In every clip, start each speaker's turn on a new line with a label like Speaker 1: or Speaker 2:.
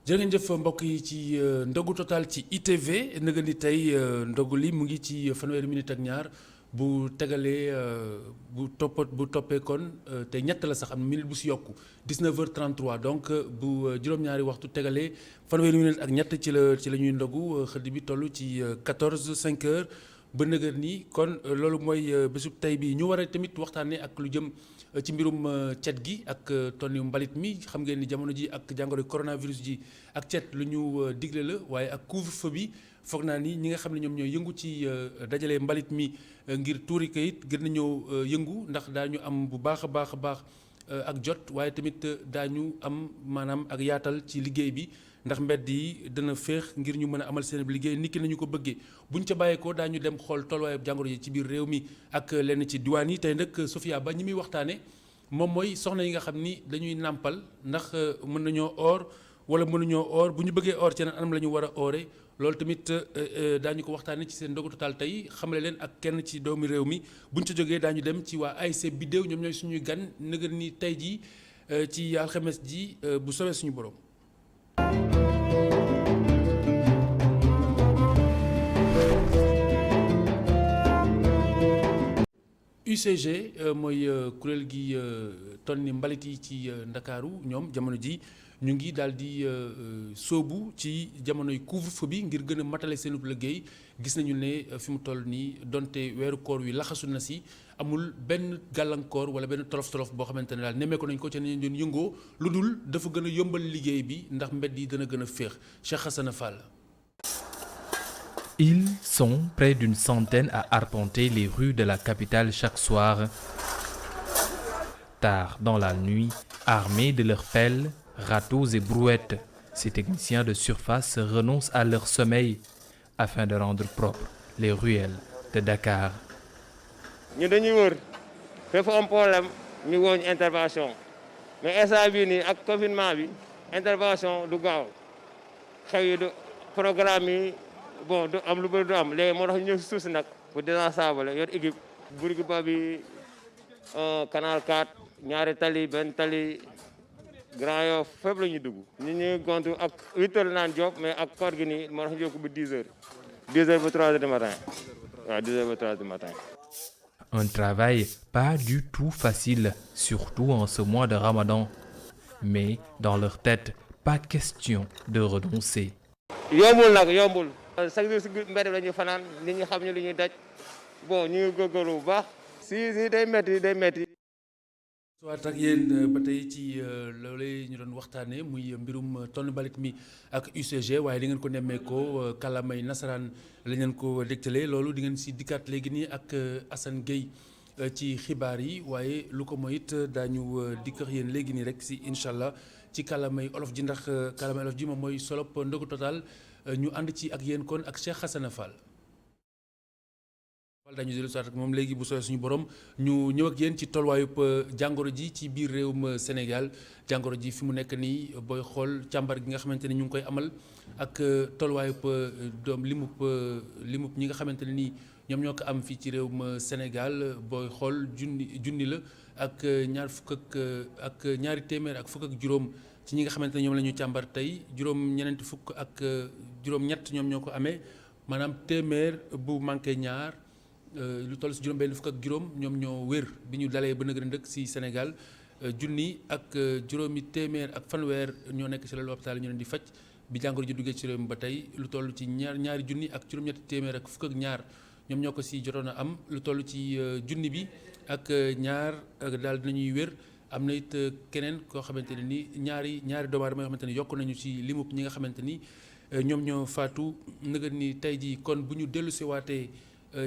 Speaker 1: jërë ngeen jëf mbokk yi ci ndogu total ci ITV na nga ni tey ndogu li mu ngi ci fanweeri minute ak ñaar bu tegalee bu toppee kon tey ñett la sax am minute bu si yokku 19h33 donc bu juróom-ñaari waxtu tegalee fanweeri minute ak ñett ci la ñuy ndogu xëdd bi toll ci 5h ba nëgër nii kon loolu mooy bésub tey bi ñu war a tamit waxtaanee ak lu jëm ci mbirum cet gi ak tonni mbalit mi xam ngeen ni jamono ji ak jàngoro coronavirus ji ak cet lu ñu digle la waaye ak couvre-feu bi foog naa ni ñi nga xam ne ñoom ñooy yëngu ci dajale mbalit mi ngir tuuri kayit gën nañoo yëngu ndax daañu am bu baax a baax ak jot waaye tamit daañu am maanaam ak yaatal ci liggéey bi ndax mbedd yi dana féex ngir ñu mën a amal seen liggéey niki nañu ko bëggee buñ ca bàyyeekoo daañu dem xool tolluwaayu jàngoro yi ci biir réew mi ak lenn ci diwaan yi tey nag Sofia Ba ñi muy waxtaane moom mooy soxna yi nga xam ni dañuy nàmpal ndax mën nañoo oor wala mënuñoo oor bu ñu bëggee oor ci anam la ñu war a oore loolu tamit daañu ko waxtaane ci seen ndogu total tey xamale leen ak kenn ci doomi réew mi buñ ca jógee daañu dem ci waa ASC Bidew ñoom ñooy suñuy gan nëgër ni tey jii ci alxames ji bu soobee suñu borom. UCG mooy kuréel gi tonni mbalit yi ci Ndakaaru ñoom jamono ji ñu ngi daal di sóobu ci jamonoy couvre-feu bi ngir gën a matale seenub liggéey gis nañu ne fi mu toll nii donte weeru koor wi laxasu na si amul benn gàllankoor wala benn tolof-tolof boo xamante ne daal nemmeeku nañ ko ca nañ doon yëngoo lu dul dafa gën a yombal liggéey bi ndax mbedd yi dana gën a féex Cheikh Hassana Fall.
Speaker 2: Ils sont près d'une centaine à arpenter les rues de la capitale chaque soir. Tard dans la nuit, armés de leurs pelles, râteaux et brouettes, ces techniciens de surface renoncent à leur sommeil afin de rendre propres les ruelles de Dakar.
Speaker 3: ñu dañuy wër fépp am problème ñu wooñ intervention mais instant bii nii ak confinement bi intervention du gaaw xew yi du programme yi bon du am lu bëri du am léegi moo tax ñu ñëw si suuf si nag pour désensabler yor équipe Bourguiba bi canal 4 ñaari tali benn tali Grand Yoff fépp la ñuy dugg ñu ñuy gontu ak 8 heures naan job mais ak koor gi nii moo tax ñu yokk ba 10 heures 10 heures ba 3 heures du matin waaw 10 heures ba 3 heures du matin.
Speaker 2: Un travail pas du tout facile, surtout en ce mois de Ramadan. Mais dans leur tête, pas question de renoncer.
Speaker 3: yombul nag yombul. chaque jour si mbedd la ñuy fanaan nit ñi xam ñu li ñuy daj bon ñu ngi góorgóorlu bu baax. si day métti.
Speaker 1: soit ak yéen ba tey ci loolee ñu doon waxtaanee muy mbirum tonn mbalit mi ak UCG waaye di ngeen ko nemmeekoo kàllaamay nasaraan la ngeen ko dégtalee loolu di ngeen si dikkaat léegi nii ak Assane Gueye ci xibaar yi waaye lu ko mooy it daañu dikk ak yéen léegi nii rek si incha allah ci kàllaamay olof ji ndax kàllaamay olof ji moom mooy solop ndogu total ñu ànd ci ak yéen kon ak Cheikh Hassana Fall. dañu dellu soit ak moom léegi bu soobee suñu borom ñu ñëw ak yéen ci tolluwaayub jàngoro ji ci biir réewum Sénégal jàngoro ji fi mu nekk nii booy xool càmbar gi nga xamante ne ñu ngi koy amal ak tolluwaayub doom limub ñi nga xamante ne nii ñoom ñoo ko am fii ci réewum Sénégal booy xool junni la ak ñaari téeméer ak fukk ak juróom ci ñi nga xamante ne ñoom la ñu càmbar tey ñeneenti fukk ak juróom-ñett ñoom ñoo ko amee maanaam téeméer bu manqué ñaar. lu toll si juróom benn fukk ak juróom ñoom ñoo wér bi ñu dalee ba nag dëkk si Sénégal junni ak juróomi téeméer ak fanweer ñoo nekk si lalu hôpital ñu leen di faj bi jàngoro ji duggee ci réew mi ba tey lu toll ci ñaari junni ak juróom-ñetti téeméer ak fukk ak ñaar ñoom ñoo ko si jotoon a am lu toll ci junni bi ak ñaar daal dinañuy wér am na it keneen koo xamante ne ni ñaari doomu aadama yoo xamante ni yokk nañu ci limub ñi nga xamante ni ñoom ñoo faatu nëgët ni tey ji kon bu ñu dellu siwaatee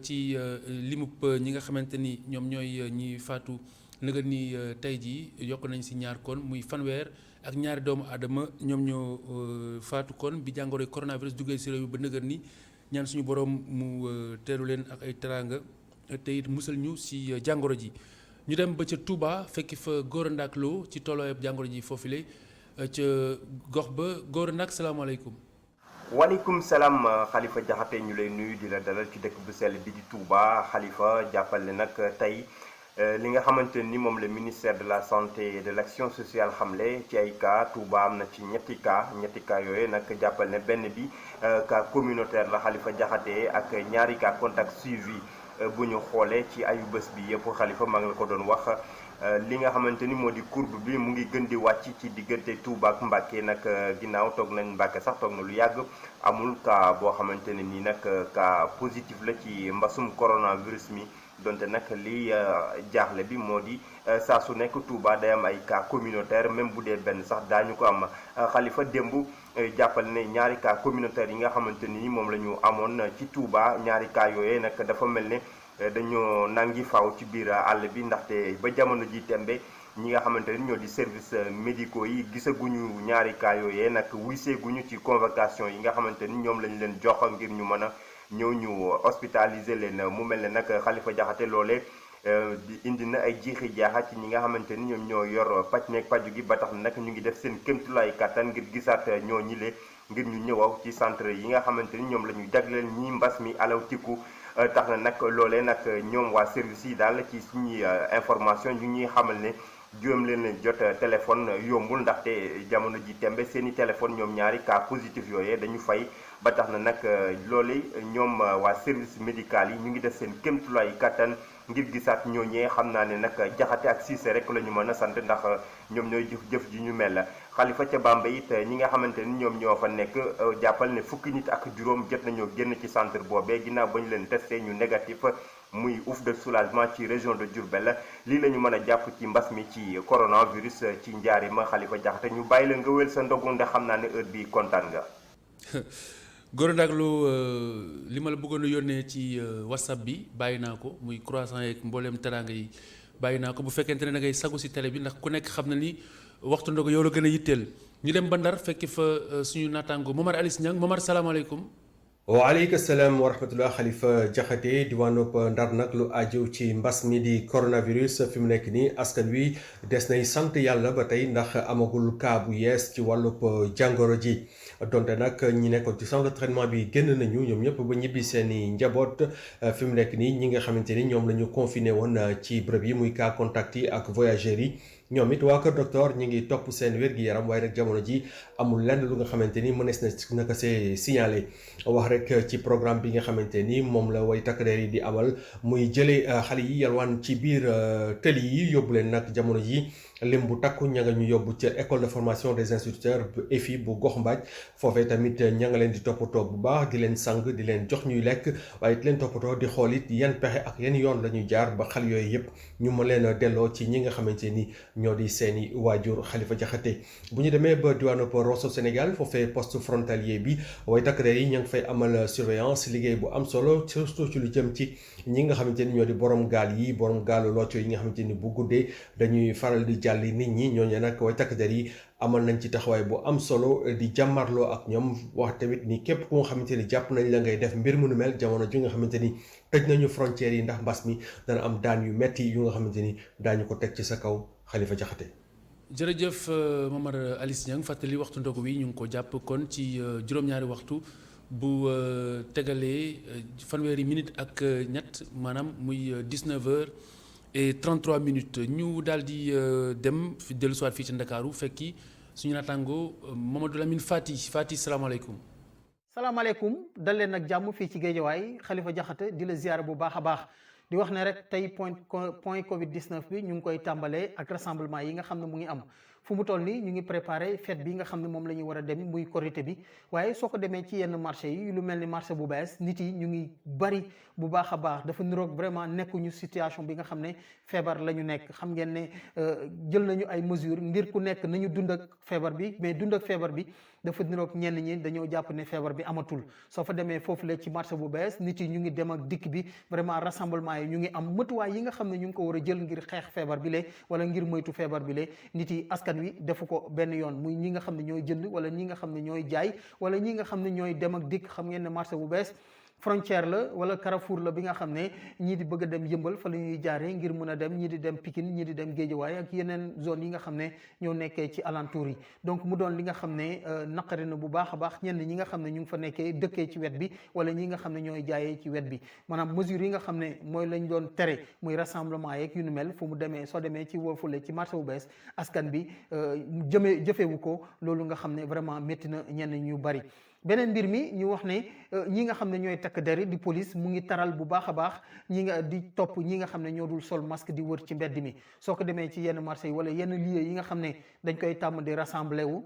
Speaker 1: ci limub ñi nga xamante ni ñoom ñooy ñi faatu nëgët ni tey jii yokk nañ si ñaar kon muy fanweer ak ñaari doomu aadama ñoom ñoo faatu kon bi jàngoro coronavirus duggee si réew mi ba nëgët ni ñaan suñu borom mu teeru leen ak ay teraanga te it musal ñu si jàngoro ji. ñu dem ba ca Touba fekki fa Gora Ndack Lo ci tolluwaayub jàngoro ji foofule ca gox ba Gora Ndack salaamaaleykum.
Speaker 4: waaleykum salaam Khalifa Diakhaté ñu lay nuyu di la dalal ci dëkk bu sell bi di Touba Khalifa jàppale nag tey li nga xamante ni moom le ministère de la santé et de l'action sociale xamle ci ay cas Touba am na ci ñetti cas yooyu nag jàppal ne benn bi cas communautaire la Khalifa Diakhaté ak ñaari cas contact suivi bu ñu xoolee ci ayu bés bi yëpp Khalifa maa ngi la ko doon wax li nga xamante ni moo di courbe bi mu ngi gën di wàcc ci diggante Touba ak Mbacké nag ginnaaw toog nañ Mbacké sax toog na lu yàgg amul cas boo xamante ne nii nag cas positif la ci mbasum coronavirus mi donte nag li jaaxle bi moo di saa su nekk Touba day am ay cas communautaire même bu dee benn sax daañu ko am Khalifa démb jàppal ne ñaari cas communautaire yi nga xamante ni moom la ñu amoon ci Touba ñaari cas yooyee nag dafa mel ne dañoo nangi faaw ci biir àll bi ndaxte ba jamono ji tembe ñi nga xamante ni ñoo di service médicaux yi gisaguñu ñaari cas yooyee nag wuyseeguñu ci convocation yi nga xamante ni ñoom lañ leen jox ngir ñu mën a ñëw ñu hospitaliser leen mu mel ne nag Khalifa Diakhaté loolee indi na ay jiixi jaaxa ci ñi nga xamante ni ñoom ñoo yor paj meeg paju gi ba tax na nag ñu ngi def seen kéemtulaay kàttan ngir gisaat ñoo ñile ngir ñu ñëwaw ci centre yi nga xamante ni ñoom la ñu jagleel ñi mbas mi alawtiku tax na nag loolee nag ñoom waa service yi daal ci suñuy information ñu ñuy xamal ne juróom leen jot téléphone yombul ndaxte jamono ji tembe seeni téléphone ñoom ñaari cas positif yooyee dañu fay ba tax na nag loole ñoom waa service médical yi ñu ngi def seen kéemtulaay kattan ngir gisaat ñooñee xam naa ne nag Diakhaté ak Cissé rek la ñu mën a sant ndax ñoom ñooy jëf ji ñu mel Khalifa ca Bambey it ñi nga xamante ni ñoom ñoo fa nekk jàppal ne fukki nit ak juróom jot nañoo génn ci centre boobee ginnaaw ba ñu leen testé ñu négatif muy ouf de soulagement ci région de Diourbel lii la ñu mën a jàpp ci mbas mi ci coronavirus ci Njaaréem Khalifa Diakhaté ñu bàyyi la nga wél sa ndogu ndax xam naa ne heure bi kontaan nga.
Speaker 1: Gora Ndaklu li ma la bëggoon a yónnee ci whatsapp bi bàyyi naa ko muy croissant yeeg mbooleem teraanga yi bàyyi naa ko bu fekkente ne da ngay sagu si télé bi ndax ku nekk xam na ni waxtu ndogu yow la gën a yitteel ñu dem ba Ndar fekki fa suñu naataango Momar Alice Niang Momar salaamaaleykum.
Speaker 5: waaleykum salaam wa rahmatullah Khalifa Diakhaté diwaanub Ndar nag lu aju ci mbas mi di coronavirus fi mu nekk nii askan wi des nay sant yàlla ba tey ndax amagul cas bu yees ci wàllub jàngoro ji donte nag ñi nekkoon ci centre de traitement bi génn nañu ñoom ñëpp ba ñibbi seen i njaboot fi mu nekk nii ñi nga xamante ni ñoom la ñu confiné woon ci bërëb yi muy cas contact yi ak voyageurs yi ñoom it waa Kër Docteur ñi ngi topp seen wér-gi-yaram waaye rek jamono ji amul lenn lu nga xamante ni mënees na naka see signalé wax rek ci programme bi nga xamante ni moom la way takk der yi di amal muy jëlee xale yi yalwaan ci biir tëli yi yóbbu leen nag jamono ji lim bu takku ña nga ñu yóbbu ca école de formation des instituteurs bu EFI bu Gox Mbaaj foofee tamit ña nga leen di toppatoo bu baax di leen sang di leen jox ñuy lekk waaye di leen toppatoo di xool it yan pexe ak yan yoon la ñuy jaar ba xale yooyu yëpp ñu mën leen a delloo ci ñi nga xamante ni ñoo di seeni waajur Khalifa Diakhaté bu ñu demee ba diwaanu Rosso Sénégal foofee poste frontalier bi way takk der yi ña ngi fay amal surveillance liggéey bu am solo surtout ci lu jëm ci ñi nga xamante ni ñoo di borom gaal yi borom gaalu locco yi nga xamante ni bu guddee dañuy faral di jàlli nit ñi ñooñu nag way takk der yi amal nañ ci taxawaay bu am solo di jàmmarloo ak ñoom wax tamit ni képp ku nga xamante ni jàpp nañ la ngay def mbir mu nu mel jamono ji nga xamante ni tëj nañu frontières yi ndax mbas mi dana am daan yu metti yu nga xamante ni daañu ko teg ci sa kaw Khalifa Diakhaté.
Speaker 1: jërëjëf Momar Alice Niang fàttali waxtu ndogu wi ñu ngi ko jàpp kon ci juróom-ñaari waxtu bu tegalee fanweeri minute ak ñett maanaam muy 19h33 ñu daal di dem fi dellu siwaat fii ci Ndakaaru fekki suñu naataango Mamadou Lamine Fati salaamaaleykum.
Speaker 6: salaamaaleykum dal leen ak jàmm fii ci Géejawaay Khalifa Diakhaté di la ziar bu baax a baax di wax ne rek tey point Covid 19 bi ñu ngi koy tàmbalee ak rassemblement yi nga xam ne mu ngi am fu mu toll nii ñu ngi préparé fête bi nga xam ne moom la ñuy war a dem muy korité bi waaye soo ko demee ci yenn marché yi lu mel ni marché bu bees nit yi ñu ngi bari bu baax a baax dafa niroog vraiment nekkuñu situation bi nga xam ne feebar la ñu nekk xam ngeen ne jël nañu ay mesures ngir ku nekk nañu dund ak feebar bi mais dund ak feebar bi dafa niroog ñenn ñi dañoo jàpp ne feebar bi amatul soo fa demee foofu la ci marché bu bees nit yi ñu ngi dem ak dikk bi vraiment rassemblement yi ñu ngi am mëtuwaay yi nga xam ne ñu ngi ko war a jël ngir xeex feebar bi lee wala ngir moytu feebar bi lee nit yi askan wi defu ko benn yoon muy ñi nga xam ne ñooy jënd wala ñi nga xam ne ñooy jaay wala ñi nga xam ne ñooy dem ak dikk xam ngeen ne marché bu bees frontière la wala carrefour la bi nga xam ne ñii di bëgg a dem yëmbal fa la ñuy jaaree ngir mën a dem ñii di dem Pikine ñii di dem Géejawaay ak yeneen zone yi nga xam ne ñoo nekkee ci alentour yi donc mu doon li nga xam ne naqari na bu baax a baax ñenn ñi nga xam ne ñu ngi fa nekkee dëkkee ci wet bi wala ñi nga xam ne ñooy jaayee ci wet bi maanaam mesures yi nga xam ne mooy lañ doon tere muy rassemblement yeeg yu nu mel fu mu demee soo demee ci Wolfule ci marché bu bees askan bi jëfewu ko loolu nga xam ne vraiment métti na ñenn ñu bari. beneen mbir mi ñu wax ne ñi nga xam ne ñooy takk der di police mu ngi taral bu baax a baax ñi nga di topp ñi nga xam ne ñoo dul sol masque di wër ci mbedd mi soo ko demee ci yenn marché yi wala yenn lieux yi nga xam ne dañ koy tàmm di rassembler wu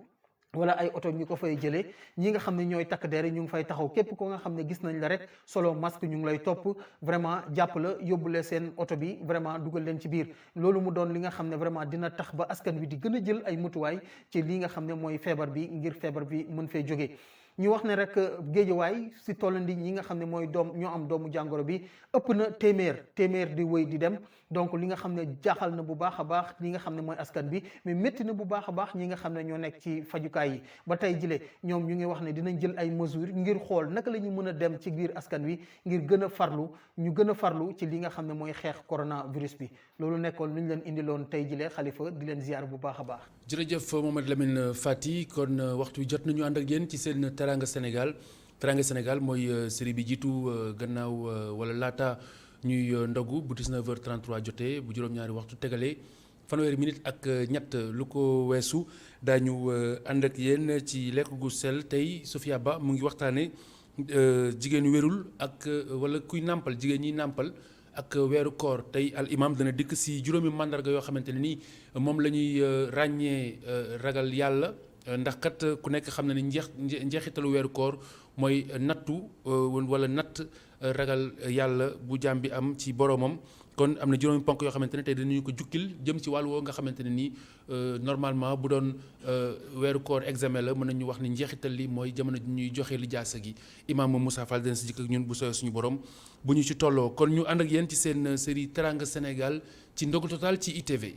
Speaker 6: wala ay oto ñu ko fay jëlee ñi nga xam ne ñooy takk der ñu ngi fay taxaw képp ko nga xam ne gis nañ la rek solo masque ñu ngi lay topp vraiment jàpp la yóbbule seen oto bi vraiment dugal leen ci biir loolu mu doon li nga xam ne vraiment dina tax ba askan wi di gën a jël ay mutuwaay ci li nga xam ne mooy feebar bi ngir feebar bi mën fee jógee. ñu wax ne rek géejawaay si tollandi ñi nga xam ne mooy doom ñoo am doomu jàngoro bi ëpp na téeméer di wëy di dem donc li nga xam ne jaaxal na bu baax a baax li nga xam ne mooy askan bi mais métti na bu baax a baax ñi nga xam ne ñoo nekk ci fajukaay yi ba tey jile ñoom ñu ngi wax ne dinañ jël ay mesures ngir xool naka la ñu mën a dem ci biir askan wi ngir gën a farlu ci li nga xam ne mooy xeex coronavirus bi loolu nekkoon lu ñu leen indiloon tey jile Xalifa di leen ziar bu baax a baax.
Speaker 1: jërëjëf Mohamed Lamine Fati kon waxtu wi jot nañu ànd ak yéen ci seen Teranga Sénégal mooy série bi jiitu gannaaw wala laata ñuy ndogu bu 19h33 jotee bu juróom-ñaari waxtu tegalee fanweeri minute ak ñett lu ko weesu daañu ànd ak yéen ci lekk gu sell tey Sofia Ba mu ngi waxtaane jigéen wérul ak wala kuy nàmpal jigéen ñi nàmpal ak weeru koor tey al imam dana dikk si juróomi mandarga yoo xamante ne nii moom la ñuy ràññee ragal yàlla ndax kat ku nekk xam na ne njeexitalu weeru koor mooy nattu wala natt ragal yàlla bu jaam bi am ci boromam kon am na juróomi ponk yoo xamante ne tey dinañu ko jukkil jëm ci wàll woo nga xamante ne nii normalement bu doon weeru koor examen la mën nañu wax ni njeexital li mooy jamono ji ñuy joxe li jaasa gi imaam Moussa Fall dina si jikk ak ñun bu sooy suñu borom bu ñu ci tolloo kon ñu ànd ak yéen ci seen série Teranga Sénégal ci Ndogu Total ci ITV.